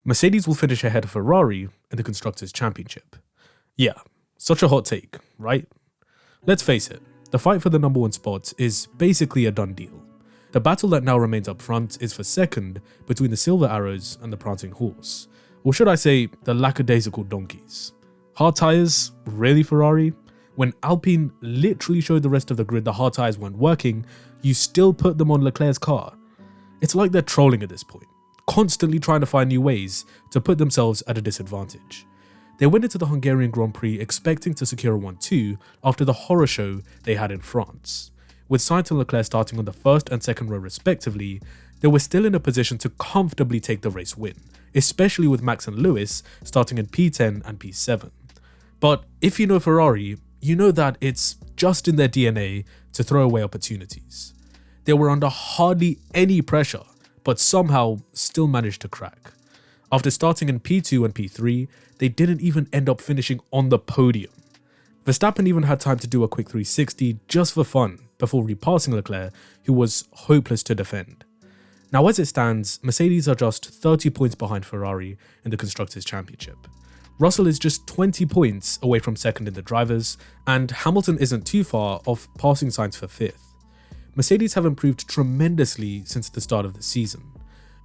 Mercedes will finish ahead of Ferrari in the Constructors' Championship. Yeah, such a hot take, right? Let's face it, the fight for the number one spot is basically a done deal. The battle that now remains up front is for second between the Silver Arrows and the Prancing Horse, or should I say, the lackadaisical donkeys. Hard tyres? Really, Ferrari? When Alpine literally showed the rest of the grid the hard tyres weren't working, you still put them on Leclerc's car. It's like they're trolling at this point, constantly trying to find new ways to put themselves at a disadvantage. They went into the Hungarian Grand Prix expecting to secure a 1-2 after the horror show they had in France. With Sainz and Leclerc starting on the first and second row respectively, they were still in a position to comfortably take the race win, especially with Max and Lewis starting in P10 and P7. But if you know Ferrari, you know that it's just in their DNA to throw away opportunities. They were under hardly any pressure, but somehow still managed to crack. After starting in P2 and P3, they didn't even end up finishing on the podium. Verstappen even had time to do a quick 360 just for fun before repassing Leclerc, who was hopeless to defend. Now as it stands, Mercedes are just 30 points behind Ferrari in the Constructors' Championship. Russell is just 20 points away from second in the drivers, and Hamilton isn't too far off passing Sainz for fifth. Mercedes have improved tremendously since the start of the season.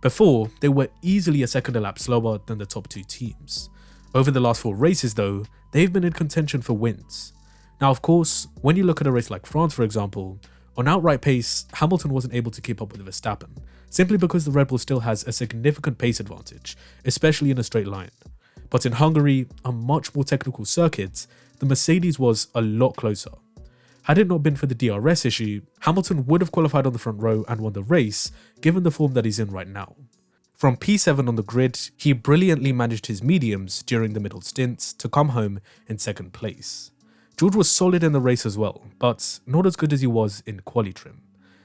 Before, they were easily a second a lap slower than the top two teams. Over the last 4 races though, they've been in contention for wins. Now of course, when you look at a race like France for example, on outright pace, Hamilton wasn't able to keep up with Verstappen, simply because the Red Bull still has a significant pace advantage, especially in a straight line. But in Hungary, a much more technical circuit, the Mercedes was a lot closer. Had it not been for the DRS issue, Hamilton would have qualified on the front row and won the race, given the form that he's in right now. From P7 on the grid, he brilliantly managed his mediums during the middle stints to come home in second place. George was solid in the race as well, but not as good as he was in quali trim.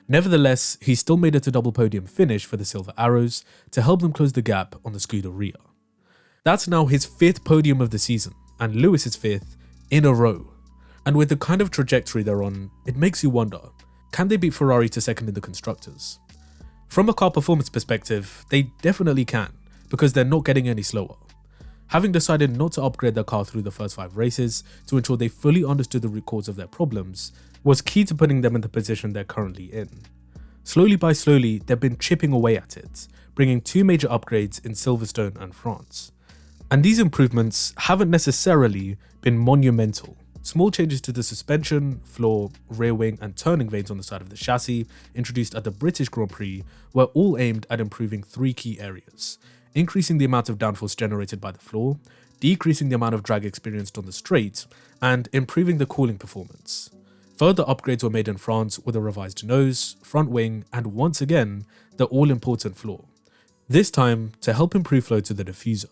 Nevertheless, he still made it to double podium finish for the Silver Arrows to help them close the gap on the Scuderia. That's now his 5th podium of the season, and Lewis's 5th in a row. And with the kind of trajectory they're on, it makes you wonder, can they beat Ferrari to second in the Constructors? From a car performance perspective, they definitely can, because they're not getting any slower. Having decided not to upgrade their car through the first 5 races to ensure they fully understood the root cause of their problems was key to putting them in the position they're currently in. Slowly by slowly, they've been chipping away at it, bringing 2 major upgrades in Silverstone and France. And these improvements haven't necessarily been monumental. Small changes to the suspension, floor, rear wing and turning vanes on the side of the chassis introduced at the British Grand Prix were all aimed at improving 3 key areas: increasing the amount of downforce generated by the floor, decreasing the amount of drag experienced on the straight, and improving the cooling performance. Further upgrades were made in France with a revised nose, front wing and once again, the all-important floor. This time to help improve flow to the diffuser.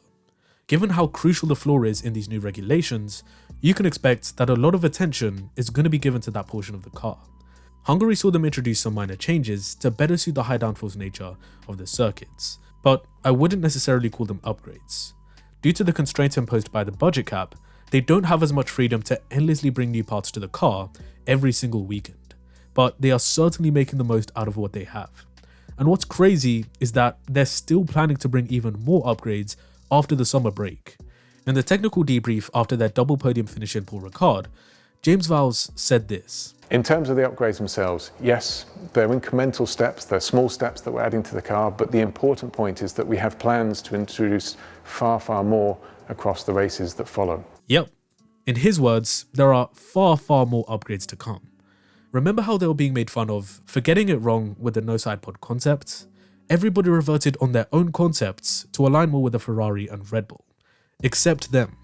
Given how crucial the floor is in these new regulations, you can expect that a lot of attention is going to be given to that portion of the car. Hungary saw them introduce some minor changes to better suit the high downforce nature of the circuits, but I wouldn't necessarily call them upgrades. Due to the constraints imposed by the budget cap, they don't have as much freedom to endlessly bring new parts to the car every single weekend, but they are certainly making the most out of what they have. And what's crazy is that they're still planning to bring even more upgrades after the summer break. In the technical debrief after their double podium finish in Paul Ricard, James Vowles said this. In terms of the upgrades themselves, yes, they're incremental steps, they're small steps that we're adding to the car, but the important point is that we have plans to introduce far, far more across the races that follow. Yep. In his words, there are far, far more upgrades to come. Remember how they were being made fun of for getting it wrong with the no side pod concept? Everybody reverted on their own concepts to align more with the Ferrari and Red Bull. Except them.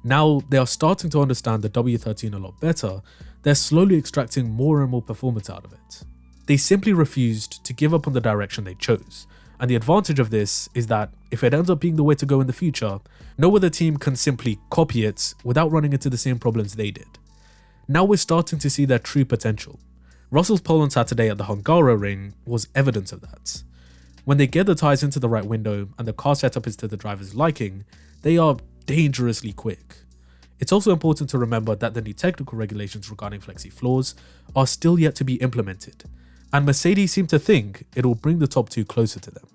Now they are starting to understand the W13 a lot better, they're slowly extracting more and more performance out of it. They simply refused to give up on the direction they chose, and the advantage of this is that if it ends up being the way to go in the future, no other team can simply copy it without running into the same problems they did. Now we're starting to see their true potential. Russell's pole on Saturday at the Hungaroring was evidence of that. When they get the tyres into the right window and the car setup is to the driver's liking, they are dangerously quick. It's also important to remember that the new technical regulations regarding flexi floors are still yet to be implemented, and Mercedes seem to think it will bring the top 2 closer to them.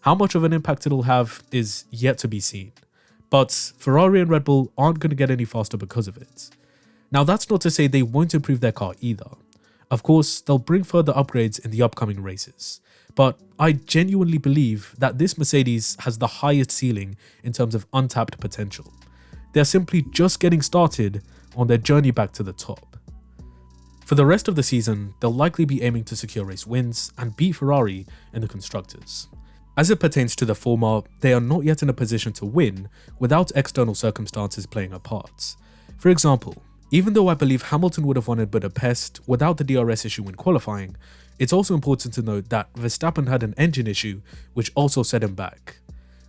How much of an impact it'll have is yet to be seen. But Ferrari and Red Bull aren't going to get any faster because of it. Now that's not to say they won't improve their car either. Of course, they'll bring further upgrades in the upcoming races. But I genuinely believe that this Mercedes has the highest ceiling in terms of untapped potential. They're simply just getting started on their journey back to the top. For the rest of the season, they'll likely be aiming to secure race wins and beat Ferrari in the constructors. As it pertains to the former, they are not yet in a position to win without external circumstances playing a part. For example, even though I believe Hamilton would have won in Budapest without the DRS issue in qualifying, it's also important to note that Verstappen had an engine issue which also set him back.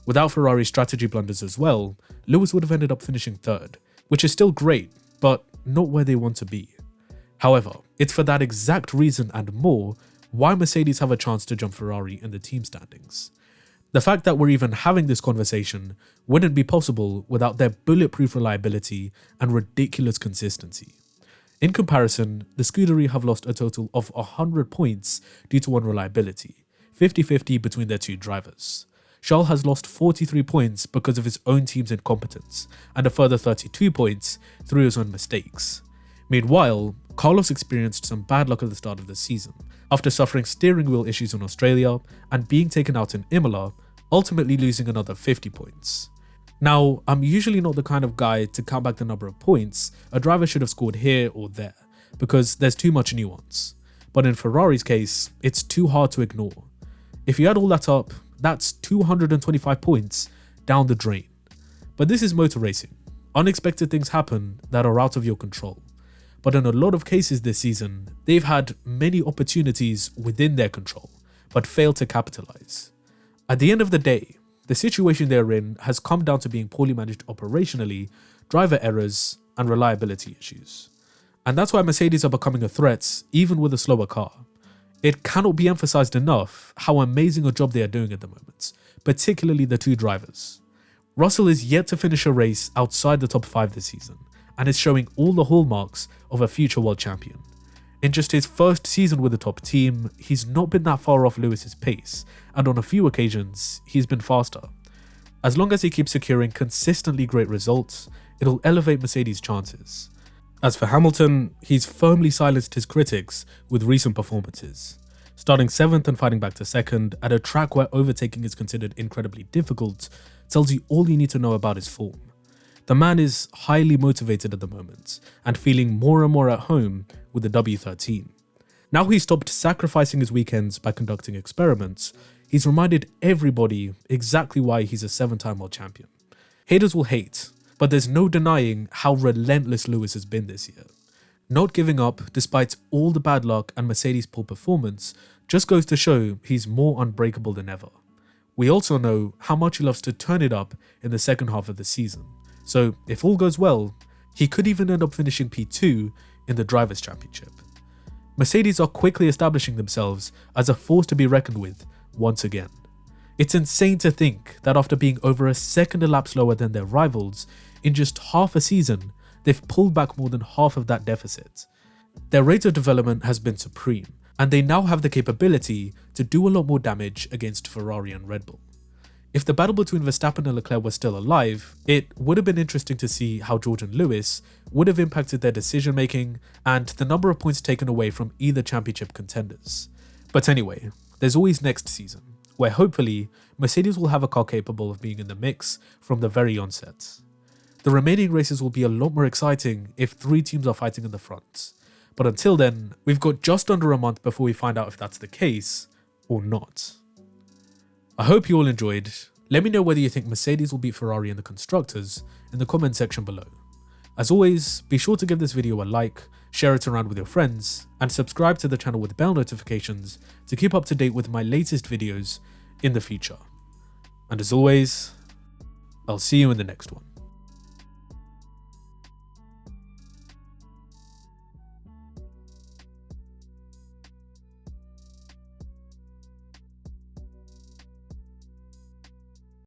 Without Ferrari's strategy blunders as well, Lewis would have ended up finishing third, which is still great, but not where they want to be. However, it's for that exact reason and more why Mercedes have a chance to jump Ferrari in the team standings. The fact that we're even having this conversation wouldn't be possible without their bulletproof reliability and ridiculous consistency. In comparison, the Scuderia have lost a total of 100 points due to unreliability, 50-50 between their two drivers. Charles has lost 43 points because of his own team's incompetence, and a further 32 points through his own mistakes. Meanwhile, Carlos experienced some bad luck at the start of the season, after suffering steering wheel issues in Australia and being taken out in Imola, ultimately losing another 50 points. Now, I'm usually not the kind of guy to count back the number of points a driver should have scored here or there, because there's too much nuance. But in Ferrari's case, it's too hard to ignore. If you add all that up, that's 225 points down the drain. But this is motor racing. Unexpected things happen that are out of your control. But in a lot of cases this season, they've had many opportunities within their control, but failed to capitalize. At the end of the day, the situation they're in has come down to being poorly managed operationally, driver errors, and reliability issues. And that's why Mercedes are becoming a threat even with a slower car. It cannot be emphasized enough how amazing a job they are doing at the moment, particularly the two drivers. Russell is yet to finish a race outside the top 5 this season, and is showing all the hallmarks of a future world champion. In just his first season with the top team, he's not been that far off Lewis's pace, and on a few occasions, he's been faster. As long as he keeps securing consistently great results, it'll elevate Mercedes' chances. As for Hamilton, he's firmly silenced his critics with recent performances. Starting 7th and fighting back to 2nd at a track where overtaking is considered incredibly difficult tells you all you need to know about his form. The man is highly motivated at the moment and feeling more and more at home with the W13. Now he's stopped sacrificing his weekends by conducting experiments, he's reminded everybody exactly why he's a 7-time world champion. Haters will hate, but there's no denying how relentless Lewis has been this year. Not giving up despite all the bad luck and Mercedes' poor performance just goes to show he's more unbreakable than ever. We also know how much he loves to turn it up in the second half of the season. So if all goes well, he could even end up finishing P2 in the Drivers' Championship. Mercedes are quickly establishing themselves as a force to be reckoned with once again. It's insane to think that after being over a second a lap slower than their rivals, in just half a season, they've pulled back more than half of that deficit. Their rate of development has been supreme, and they now have the capability to do a lot more damage against Ferrari and Red Bull. If the battle between Verstappen and Leclerc was still alive, it would have been interesting to see how George and Lewis would have impacted their decision making and the number of points taken away from either championship contenders. But anyway, there's always next season, where hopefully Mercedes will have a car capable of being in the mix from the very onset. The remaining races will be a lot more exciting if 3 teams are fighting in the front. But until then, we've got just under a month before we find out if that's the case or not. I hope you all enjoyed. Let me know whether you think Mercedes will beat Ferrari in the constructors in the comment section below. As always, be sure to give this video a like, share it around with your friends, and subscribe to the channel with bell notifications to keep up to date with my latest videos in the future. And as always, I'll see you in the next one.